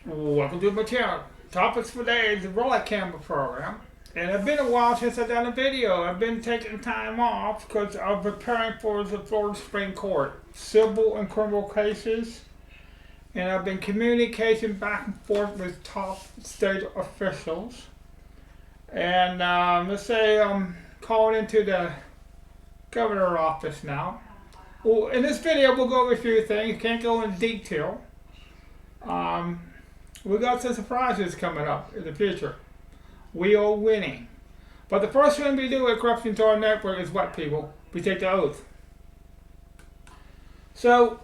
Welcome to my channel. Topics for today is the rollout camera program. And it's been a while since I've done a video. I've been taking time off because I'm preparing for the Florida Supreme Court, civil and criminal cases. And I've been communicating back and forth with top state officials. And let's say I'm calling into the governor's office now. Well, in this video we'll go over a few things. Can't go into detail. We got some surprises coming up in the future. We are winning. But the first thing we do at Corruption Czar Network is what, people? We take the oath. So,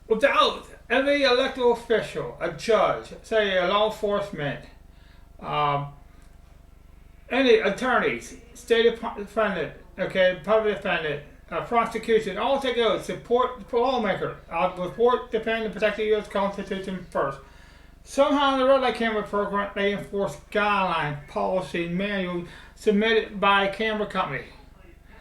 with the oath, every elected official, a judge, say a law enforcement, any attorneys, state defendant, okay, public defendant, prosecution, all take oath. Support the lawmaker. Report, defend, and protect the U.S. Constitution first. Somehow in the red light camera program, they enforce guidelines, policy, manual submitted by a camera company.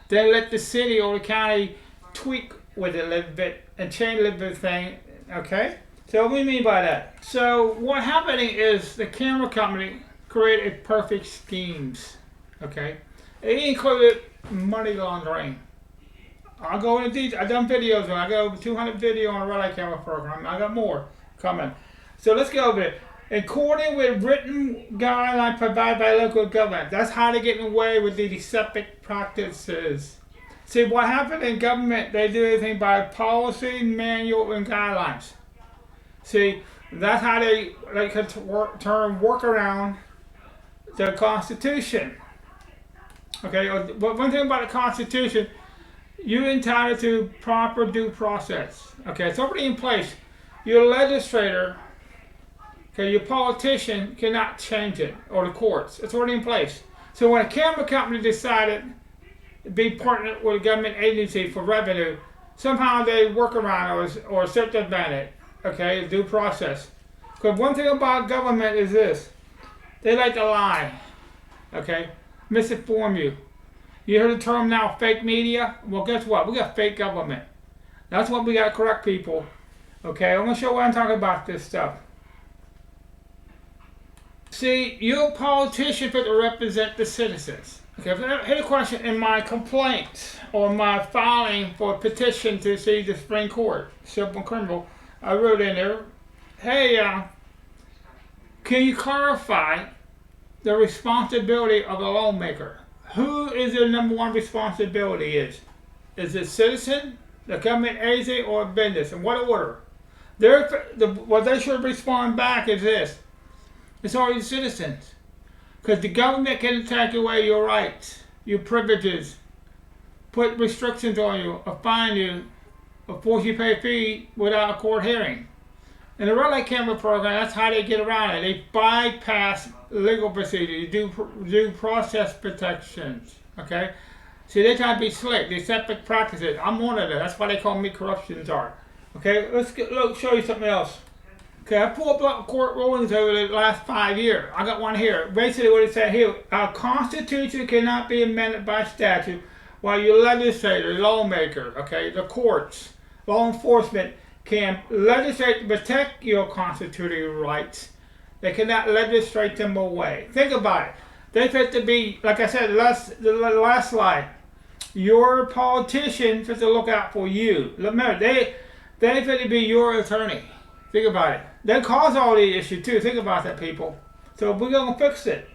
They let the city or the county tweak with it a little bit and change a little bit of thing. Okay? So what do we mean by that? So what happening is the camera company created perfect schemes. Okay? It included money laundering. I'll go into detail. I've done videos on it. I got over 200 videos on a red light camera program. I got more coming. So let's go over it. According with written guidelines provided by local government, that's how they're getting away with the deceptive practices. See, what happened in government, they do everything by policy, manual, and guidelines. See, that's how they can work around the Constitution. Okay, but one thing about the Constitution, you're entitled to proper due process. Okay, it's already in place. Your legislator, okay, your politician cannot change it, or the courts. It's already in place. So when a camera company decided to be partnered with a government agency for revenue, somehow they work around or circumvent it, okay, due process. Because one thing about government is this. They like to lie, okay, misinform you. You heard the term now, fake media? Well, guess what? We got fake government. That's what we got to correct, people. Okay, I'm going to show why I'm talking about this stuff. See, you're a politician to represent the citizens. Okay, if I hit a question in my complaint or my filing for a petition to see the Supreme Court, civil and criminal, I wrote in there, hey, can you clarify the responsibility of the lawmaker? Who is their number one responsibility is? Is it citizen, the government agency, or business? In what order? What they should respond back is this. It's already citizens. Because the government can take away your rights, your privileges, put restrictions on you, or fine you, or force you to pay a fee without a court hearing. In the red light camera program, that's how they get around it. They bypass legal procedures, due process protections. Okay? See, they try to be slick, deceptive practices. I'm one of them. That's why they call me Corruption Czar. Okay, let's show you something else. Okay, I pulled up court rulings over the last 5 years. I got one here. Basically what it said here, our Constitution cannot be amended by statute while your legislator, lawmaker, okay, the courts, law enforcement can legislate to protect your constitutional rights. They cannot legislate them away. Think about it. They fit to be, like I said, the last slide. Your politician fit to look out for you. Remember, they fit to be your attorney. Think about it. They cause all the issues too. Think about that, people. So we're going to fix it.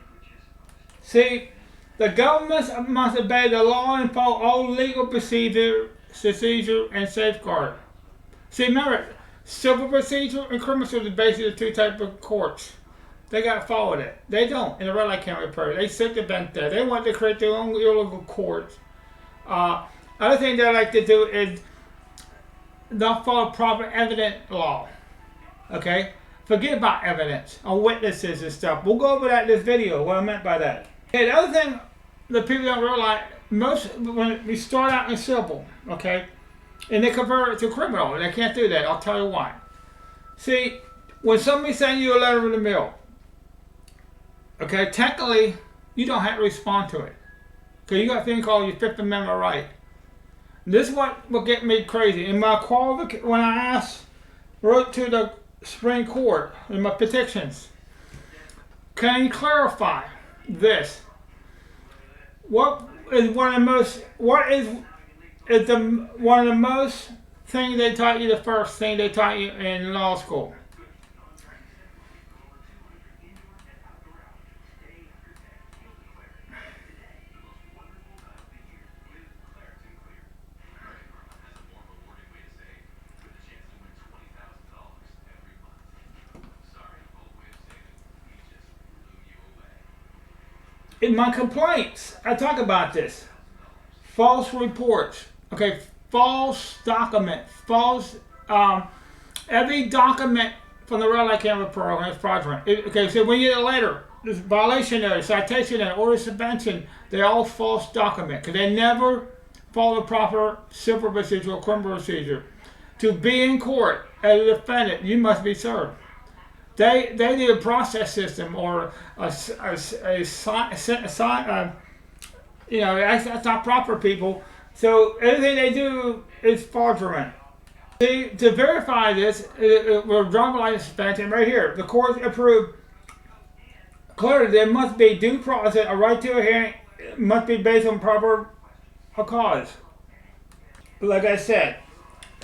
See, the government must obey the law and follow all legal procedure and safeguard. See, remember, civil procedure and criminal procedure is basically the two types of courts. They got to follow that. They don't in the red light camera program. They circumvent that. They want to create their own illegal courts. Other thing they like to do is not follow proper evidence law. Okay? Forget about evidence or witnesses and stuff. We'll go over that in this video, what I meant by that. Okay, the other thing that people don't realize, when we start out in civil, okay, and they convert it to criminal, they can't do that. I'll tell you why. See, when somebody sends you a letter in the mail, okay, technically, you don't have to respond to it. Okay, you got a thing called your Fifth Amendment right. This is what will get me crazy. In my qualification, when I wrote to the Supreme Court in my petitions. Can you clarify this? What is one of the most? What is the one of the most things they taught you? The first thing they taught you in law school. In my complaints, I talk about this. False reports, okay, false document, every document from the red light camera program is fraudulent. Okay, so when you get a letter, this violation notice, citation notice, order of suspension, they're all false document because they never follow the proper civil procedure or criminal procedure. To be in court as a defendant, you must be served. They need a process system or that's not proper, people. So everything they do is fraudulent. See, to verify this, we're driver license suspension right here. The court approved clearly there must be due process, a right to a hearing must be based on proper cause. Like I said,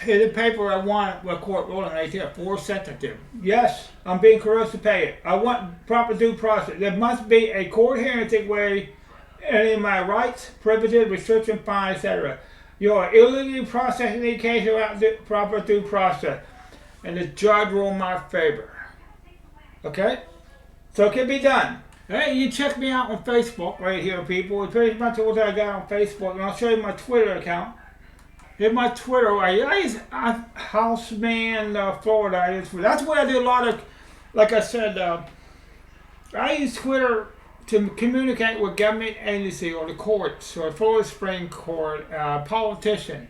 here's the paper I want with court ruling right here, 4 sentences. Yes, I'm being coerced to pay it. I want proper due process. There must be a court hearing to take away any of my rights, privileges, restrictions, fines, etc. You are illegally processing the case without proper due process. And the judge ruled in my favor. Okay? So it can be done. Hey, you check me out on Facebook right here, people. It's pretty much what I got on Facebook. And I'll show you my Twitter account. In my Twitter, I use Houseman Florida. That's where I do a lot of, like I said, I use Twitter to communicate with government agency or the courts or Florida Supreme Court, politician.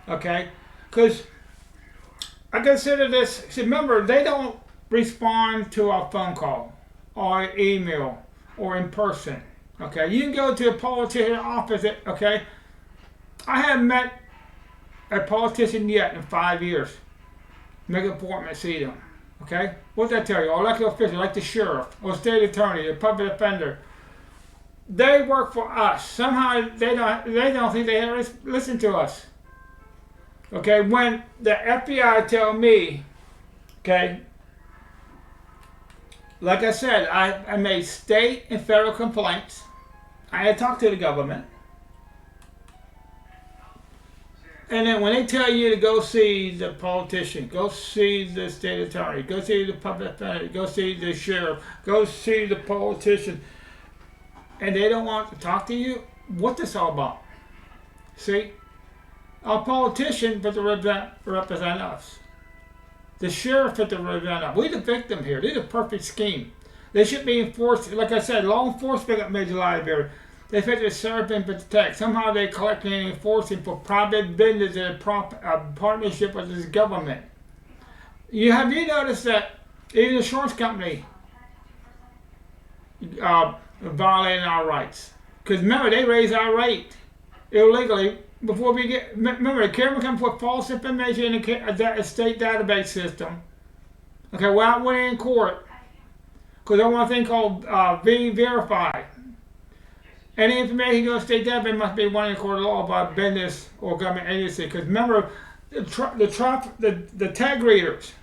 Okay? Because I consider this, see, remember, they don't respond to our phone call or email or in person. Okay? You can go to a politician office, okay? I haven't met a politician yet in 5 years. Make an appointment, see them. Okay? What's that tell you? Or elected official, like the sheriff, or state attorney, or public defender. They work for us. Somehow they don't think they listen to us. Okay? When the FBI tell me, okay, like I said, I made state and federal complaints. I had talked to the government. And then when they tell you to go see the politician, go see the state attorney, go see the public defender, go see the sheriff, go see the politician, and they don't want to talk to you, what's this all about? See? Our politician but to represent us. The sheriff but to represent us. We're the victim here. This is a perfect scheme. They should be enforced, like I said, law enforcement got major liability. They fit to serve and protect. Somehow they're collecting and enforcing for private business in a partnership with this government. Have you noticed that even the insurance company violating our rights? Because remember, they raise our rate illegally before we get. Remember, the government can put false information in a state database system. Okay, without winning in court, because they want a thing called verified. Any information goes to state database must be won in court of law by business or government agency. Because remember, the tag readers.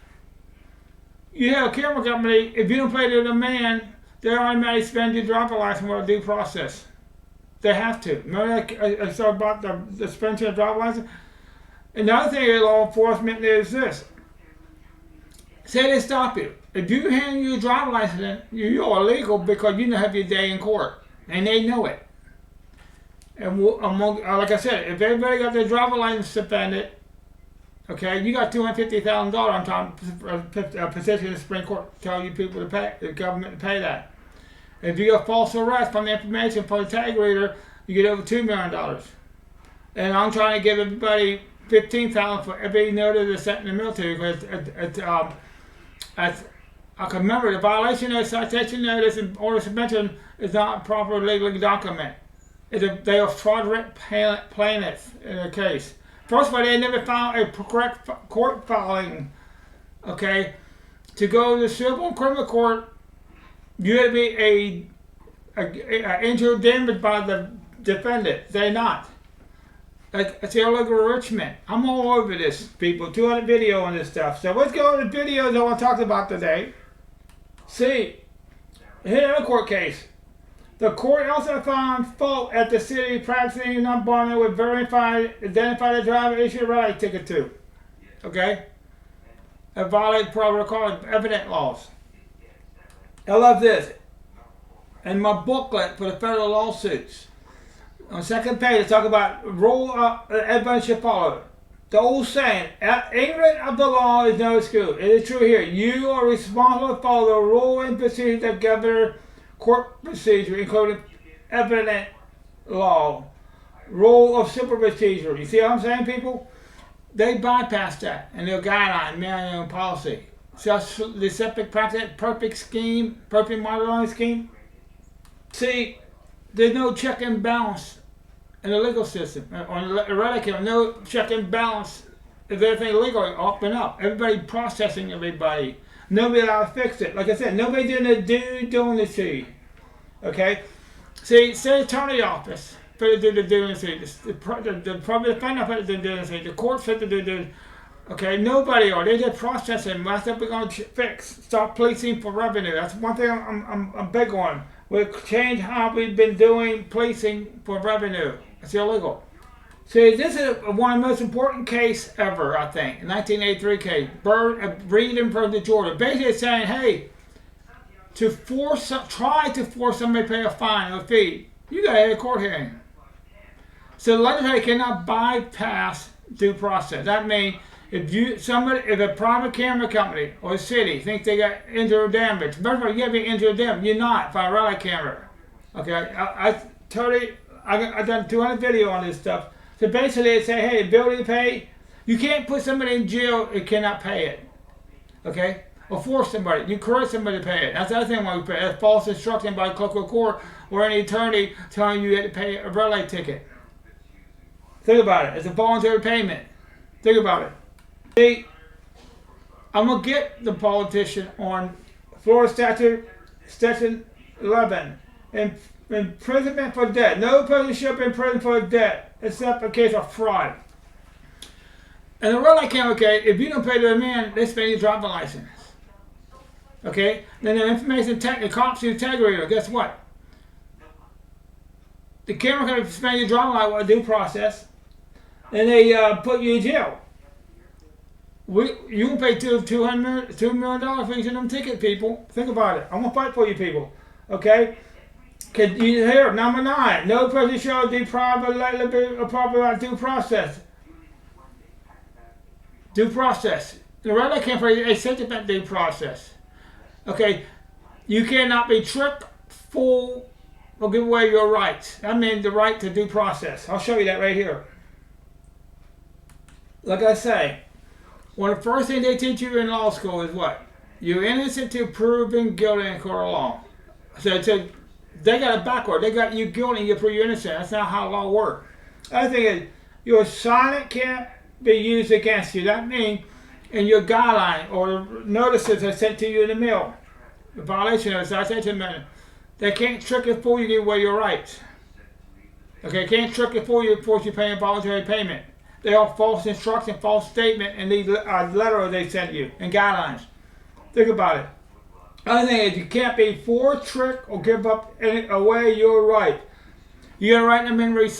You have a camera company. If you don't play to the demand, they automatically suspend your driver license without due process. They have to. Remember I said about the suspension of driver license. Another thing in law enforcement is this. Say they stop you. If you hand your driver license in, you're illegal because you don't have your day in court. And they know it. And like I said, if everybody got their driver license suspended, okay, you got $250,000 on top of a petition in the Supreme Court to tell you people to pay, the government to pay that. If you get false arrest from the information from the tag reader, you get over $2 million. And I'm trying to give everybody $15,000 for every notice that's sent in the military because I can remember the violation notice, citation notice, and order of suspension is not proper legally documented. They are fraudulent plaintiffs in the case. First of all, they never found a correct court filing, okay, to go to the civil and criminal court, you have to be injury or damage by the defendant. They're not. It's illegal enrichment. I'm all over this, people. 200 video on this stuff. So let's go to the videos I want to talk about today. See, here's another court case. The court also found fault at the city practicing non-bonding with identify the driver issued a red light ticket to. Okay? It violated Fraudulent Evidence laws. I love this. In my booklet for the federal lawsuits, on the second page, I talk about rule everybody should follow. The old saying, ignorant of the law is no excuse. It is true here. You are responsible to follow the rule and procedure that govern court procedure, including evident law, rule of civil procedure. You see what I'm saying, people? They bypass that in their guideline, manual and policy. Self-deceptive practice, perfect scheme, perfect modeling scheme. See, there's no check and balance in the legal system. On the eradicator, no check and balance. If everything legal, up and up. Everybody processing everybody. Nobody allowed to fix it. Like I said, nobody doing the due diligence. Okay? See, state attorney office for the due diligence. The public defender for the due diligence. The court for the due diligence. Okay, nobody are. They just processing. That's what we're going to fix. Stop policing for revenue. That's one thing I'm big on. We'll change how we've been doing policing for revenue. It's illegal. See, this is one of the most important cases ever, I think. 1983 case. Reed in Virginia, Georgia. Basically saying, hey, try to force somebody to pay a fine or a fee, you got to have a court hearing. So the legislature cannot bypass due process. That means if a private camera company or a city thinks they got injury or damage, first of all, you got to be injured or damage. You're not by a rally camera. Okay, I've done 200 video on this stuff. So basically, they say, hey, ability to pay, you can't put somebody in jail who cannot pay it. Okay, or force somebody. You encourage somebody to pay it. That's the other thing when we pay. That's false instruction by clerk of court or any attorney telling you had to pay a red light ticket. Think about it. It's a voluntary payment. Think about it. See, I'm going to get the politician on Florida statute, section 11, imprisonment for debt. No person should be in prison for debt, except in case of fraud. And the red light camera, okay, if you don't pay the man, they suspend your driver's license. Okay? Then the information, the cops, the integrator, guess what? The camera can suspend your driver's license with a due process, and they put you in jail. You won't pay $2 million for each of them ticket, people. Think about it. I'm going to fight for you people. Okay? Here, number 9. No person shall deprive a proper due process. Due process. The red light camera is a sentiment due process. Okay? You cannot be tricked, fooled, or give away your rights. That means the right to due process. I'll show you that right here. Like I say, one of the first things they teach you in law school is what? You're innocent to proven guilty in court of law. So they got it backward. They got you guilty and you prove you're innocent. That's not how law works. Other thing is, your silence can't be used against you. That means in your guideline or notices are sent to you in the mail. The violation notice, I said to them, they can't trick and fool you to give away your rights. Okay, can't trick and fool you to force you to pay a voluntary payment. They are false instruction, false statement in these letters they sent you and guidelines. Think about it. Other thing is you can't be forced, trick, or give up away your right. You got to write them in remain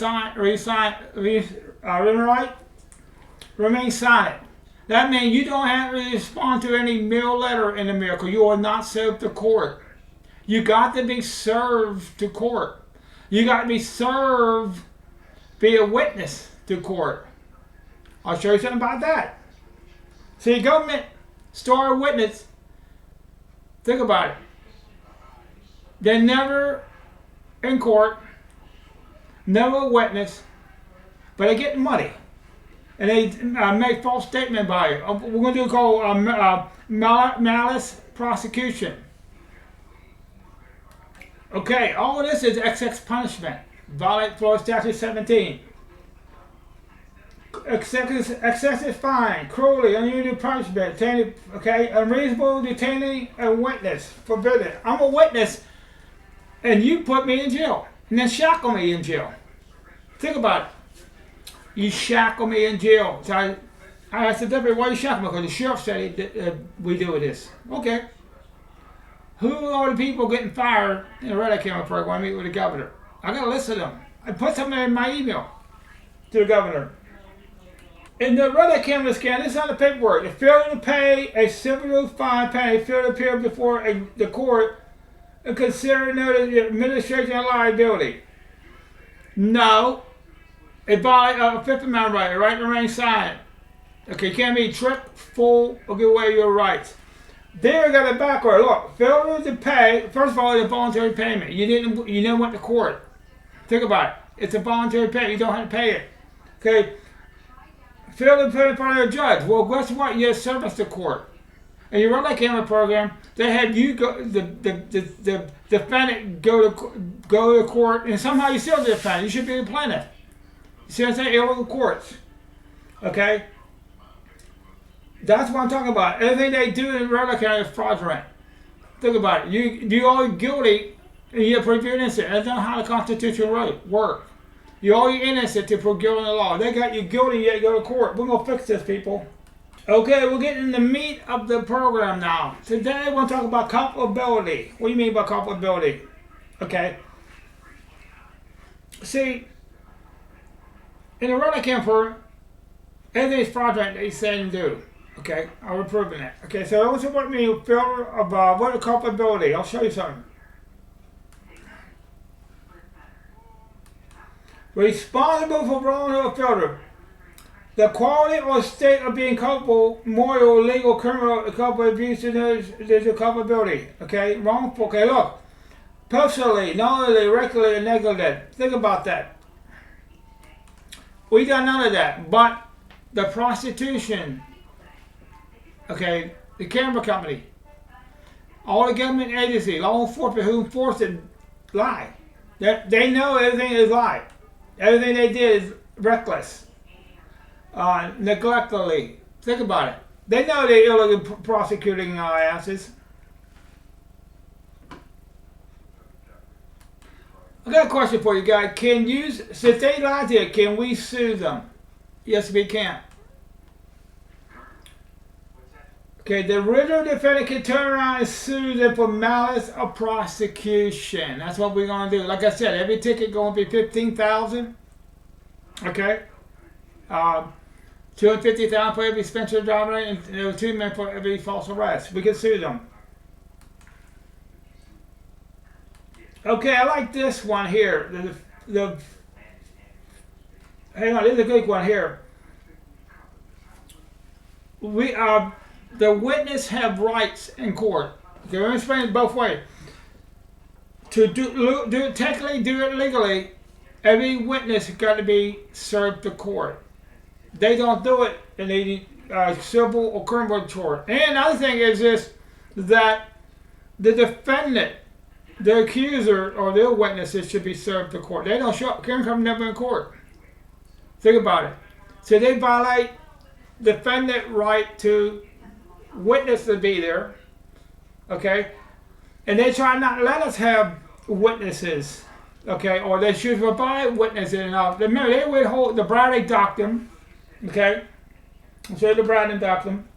silent. That means you don't have to respond to any mail letter in the mail because you are not served to court. You got to be served to court. You got to be served, be a witness to court. I'll show you something about that. See, government, star witness, think about it. They're never in court, never witness, but they get money. And they make false statement by it. We're going to do called malice prosecution. Okay, all of this is excess punishment. Violate Florida Statute 17. excessive fine, cruelty, unusual punishment, unreasonable detaining a witness, forbidden. I'm a witness, and you put me in jail, and then shackle me in jail. Think about it. You shackle me in jail. So I asked the deputy, why you shackle me? Because the sheriff said we do this. Okay. Who are the people getting fired in the red camera program when I meet with the governor? I got a list of them. I put something in my email to the governor. In the red camera scan, this is on the paperwork. If failure to pay a civil fine penalty, failure to appear before the court, and consider noted administration and liability. No. It violates a Fifth Amendment right, a right to remain silent. Okay, you can't be tricked, fool, or give away your rights. There got it backward. Look, failure to pay. First of all, it's a voluntary payment. You never went to court. Think about it. It's a voluntary payment. You don't have to pay it. Okay. Failure to pay in front of a judge. Well, guess what? You have service to court. And your red camera program, they had you go the defendant go to court, and somehow you still the defendant. You should be the plaintiff. You see what I'm saying? Illegal courts. Okay. That's what I'm talking about. Everything they do in red camera is fraudulent. Think about it. You are guilty, and you prove you're innocent. That's not how the Constitution works. You are innocent to prove guilty in the law. They got you guilty, yet you go to court. We're gonna fix this, people. Okay, we're getting in the meat of the program now. Today we're going to talk about culpability. What do you mean by culpability? Okay. See, in the red camper, everything is fraudulent that he's saying and do. Okay, I'm proving it. Okay, so that's what I mean failure of what is culpability. I'll show you something. Responsible for wrong or failure. The quality or state of being culpable, moral, legal, criminal, culpable, abuse, there's a culpability. Okay, wrongful. Okay, look. Personally, knowingly, recklessly, and negligent. Think about that. We got none of that. But the prosecution, okay, the camera company, all the government agencies, law enforcement who enforce it, lie. They know everything is lie. Everything they did is reckless. Neglectfully. Think about it. They know they're illegal prosecuting asses. I got a question for you guys. Since they lied to you, can we sue them? Yes, we can. Okay, the original defendant can turn around and sue them for malice of prosecution. That's what we're going to do. Like I said, every ticket going to be $15,000. Okay? $250,000 for every suspension of driving, and there were $2 million for every false arrest. We can sue them. Okay, I like this one here. Hang on, this is a good one here. The witness have rights in court. Okay, let me explain it both ways. To do it technically, do it legally, every witness has got to be served to court. They don't do it in the civil or criminal court. And the other thing is this, that the defendant, the accuser, or their witnesses should be served to court. They don't show up. Can't come never in court. Think about it. So they violate defendant right to witness to be there. Okay? And they try not to let us have witnesses. Okay? Or they should provide witnesses enough. Remember, they withhold the Bradley Doctrine. Okay? So the Bradley Doctrine.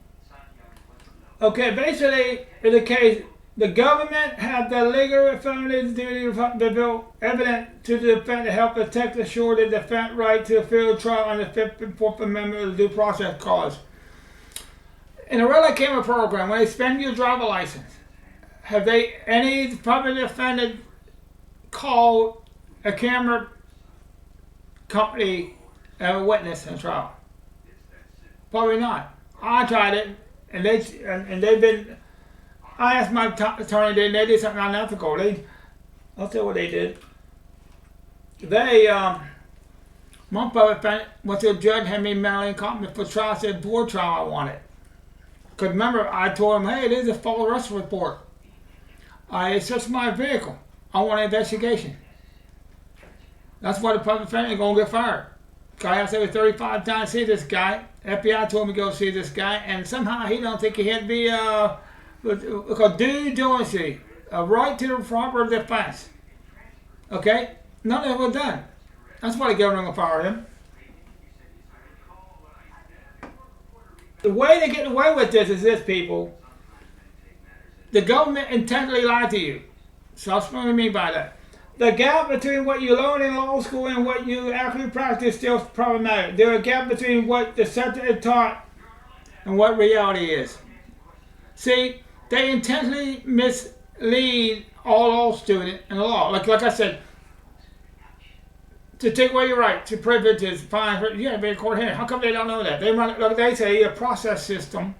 Okay, basically, in the case, the government had the legal affirmative duty to develop evidence to the defendant to help protect and assure the defendant's right to a fair trial under the 5th and 4th Amendment of the Due Process Clause. In a red light camera program, when they suspend your driver license, have they any public defendant called a camera company and a witness in trial? Probably not. I tried it, and they've been. I asked my attorney, they did something unethical. I'll tell you what they did. One public defendant went to a judge, had me mentally incompetent for trial, said board trial I wanted. Because remember, I told him, hey, this is a false arrest report. I searched my vehicle. I want an investigation. That's why the public defendant is going to get fired. Guy has to go 35 times to see this guy. FBI told him to go see this guy, and somehow he don't think he had to be called due diligence, a right to the proper defense. Okay, none of it was done. That's why the government will fire him. The way they get away with this is this, people. The government intentionally lied to you. So that's what I mean by that. The gap between what you learn in law school and what you actually practice is still problematic. There's a gap between what the subject is taught and what reality is. See, they intentionally mislead all law students in the law. Like I said, to take away your right to privileges, fine, you have to be a court hearing. How come they don't know that? They run, like they say, a process system.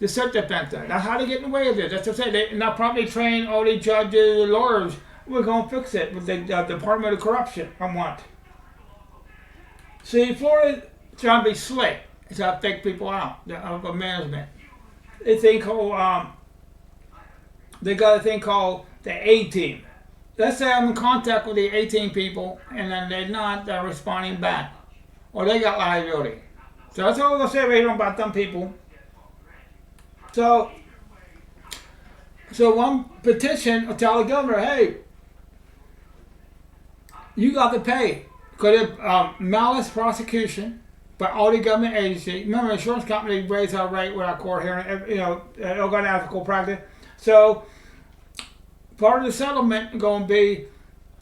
The self-defense. That's how they get in the way of this. That's what I'm saying. They're not properly trained, all these judges and lawyers. We're going to fix it with the Department of Corruption. I want. See, Florida's trying to be slick. It's how to fake people out of management. They got a thing called the A-team. Let's say I'm in contact with the 18 people and then they're responding back. Or they got liability. So that's all I'm going to say right here about them people. So one petition will tell the governor, hey, you got to pay. Because of malice prosecution by all the government agencies. Remember, insurance companies raise our rate without court hearing, unethical practice. So part of the settlement is going to be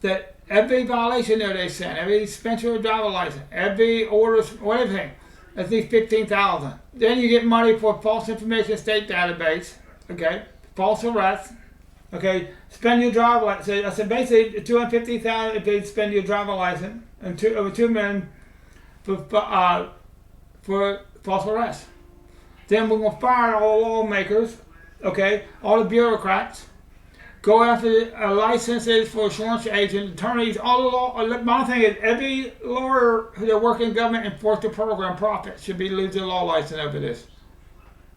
that every violation that they send, every suspension of driver license, every order, everything, at least $15,000. Then you get money for false information state database, okay, false arrest, okay, spend your driver license. I said basically $250,000 if they spend your driver license, and over $2 million for false arrest. Then we're gonna fire all lawmakers, okay, all the bureaucrats. Go after licenses for insurance agents, attorneys, all the law. My thing is, every lawyer that works in government enforce the program profit should be losing a law license over this.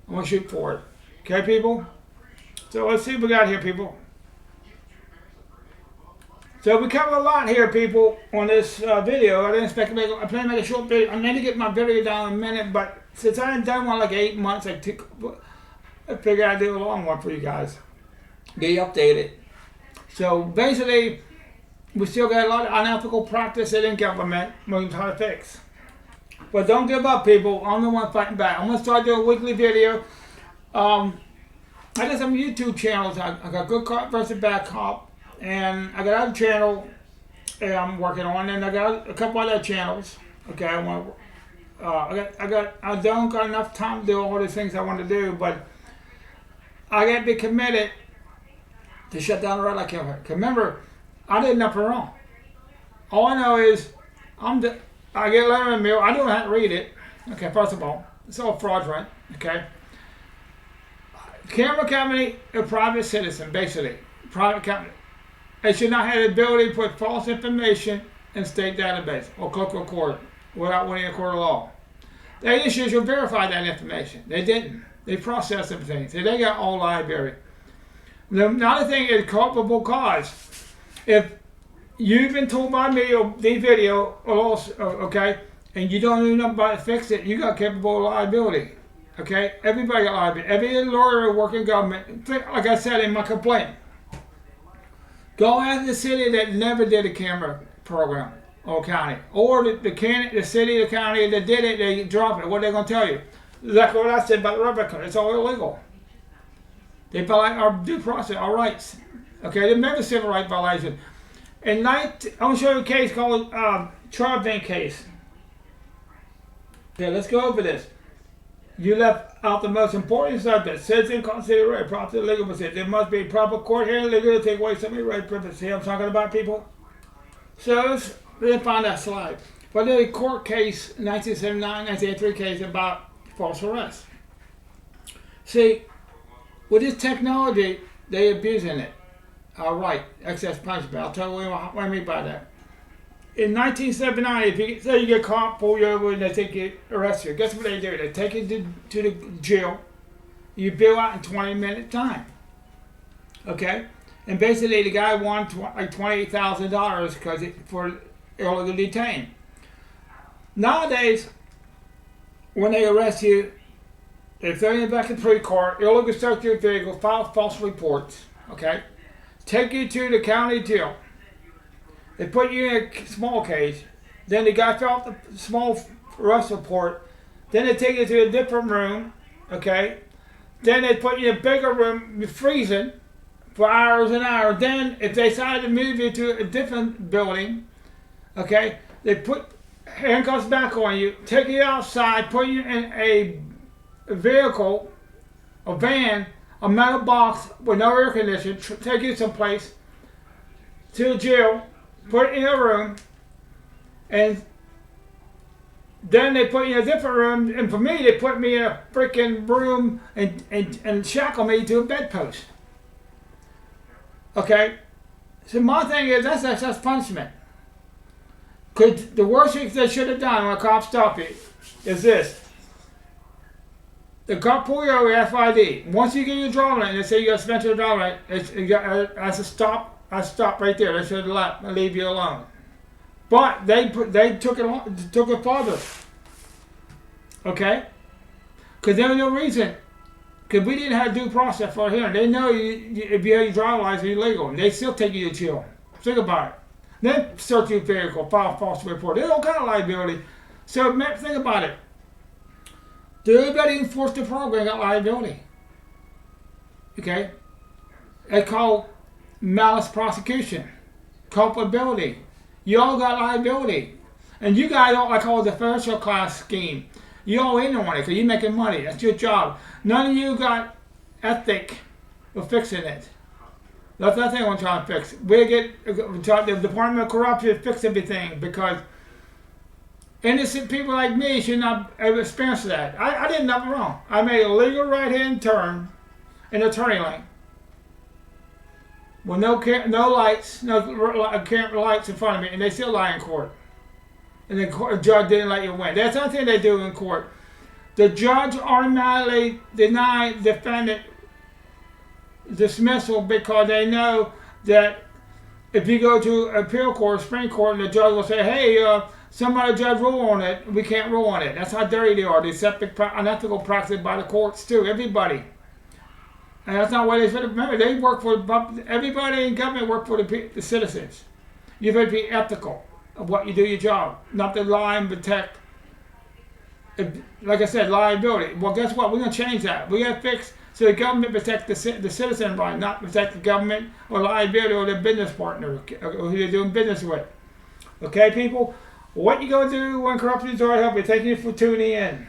I'm going to shoot for it. Okay, people? So let's see what we got here, people. So we covered a lot here, people, on this video. I didn't expect to make, I plan to make a short video. I need to get my video down in a minute, but since I hadn't done one like 8 months, I figured I'd do a long one for you guys. Be updated. So basically, we still got a lot of unethical practice in government we're going to try to fix. But don't give up, people. I'm the one fighting back. I'm going to start doing a weekly video. I got some YouTube channels. I got Good Cop versus Bad Cop. And I got other channel I'm working on. And I got a couple other channels. Okay, I don't got enough time to do all the things I want to do. But I got to be committed to shut down the red light camera. Remember, I did nothing wrong. All I know is I get a letter in the mail. I don't have to read it. Okay, first of all, it's all fraudulent. Okay. Camera company, a private citizen, basically. Private company. They should not have the ability to put false information in state database or clerk record without winning a court of law. They issues should verify that information. They didn't. They processed everything. So they got all liability. Another thing is culpable cause. If you've been told by me or the video, okay, and you don't do nothing about it, fix it, you got capable liability. Okay, everybody got liability. Every lawyer working government, like I said in my complaint, go after the city that never did a camera program or county, or the city, the county that did it, they drop it. What are they gonna tell you? Like what I said about the Republican, it's all illegal. They violate our due process, our rights. Okay, they never civil rights violation. I'm going to show you a case called Czar case. Okay, let's go over this. You left out the most important subject. Citizen consideration, proper legal procedure. There must be proper court hearing legal to take away somebody's right privilege. See what I'm talking about, people? So let's find that slide. But there's a court case, 1979, 1983 case about false arrest. See, with this technology, they're abusing it. All right, excess punishment. I'll tell you what I mean by that. In 1979, if you say you get caught, pull you over, and they take you, arrest you, guess what they do? They take you to the jail. You bill out in 20-minute time. Okay, and basically the guy won like $28,000 for illegal detained. Nowadays, when they arrest you, they throw you back in the police car, illegal search your vehicle, file false reports, okay? Take you to the county jail. They put you in a small cage. Then the guy fill out the small arrest report. Then they take you to a different room, okay? Then they put you in a bigger room, you're freezing for hours and hours. Then if they decide to move you to a different building, okay, they put handcuffs back on you, take you outside, put you in a vehicle, a van, a metal box with no air conditioning, take you someplace to the jail, put it in a room, and then they put you in a different room, and for me, they put me in a freaking room and shackle me to a bedpost. Okay? So my thing is, that's punishment. Because the worst thing they should have done when a cop stopped you is this. The cop pull you over FID. Once you get your driving license, they say you got to suspension your driving license. That's a stop. I stop right there. They should have leave you alone. But they took it farther. Okay? Because there was no reason. Because we didn't have due process for hearing. They know if you have your driver's license, you're legal. And they still take you to jail. Think about it. Then search your vehicle, file false report. There's all kind of liability. So think about it. Did everybody enforce the program got liability? Okay? It's called malice prosecution, culpability. You all got liability. And you guys don't like all the financial class scheme. You all in on it because you're making money. That's your job. None of you got ethic of fixing it. That's the thing I'm trying to fix. We get the Department of Corruption to fix everything because innocent people like me should not have experienced that. I did nothing wrong. I made a legal right-hand turn in the turning lane with no lights, no lights in front of me, and they still lie in court. And the judge didn't let you win. That's the thing they do in court. The judge automatically denied defendant dismissal because they know that if you go to appeal court, Supreme Court, and the judge will say, hey, somebody judge rule on it, we can't rule on it. That's how dirty they are. Deceptive, unethical practice by the courts too, everybody. And that's not why they should have, remember, they work for, everybody in government work for the citizens. You have to be ethical of what you do your job, not to lie and protect, like I said, liability. Well, guess what? We're going to change that. We're going to fix so the government protect the citizen right, not protect the government or liability or their business partner or who they're doing business with. Okay, people? What you going to do when corruption is already helping? Thank you for tuning in.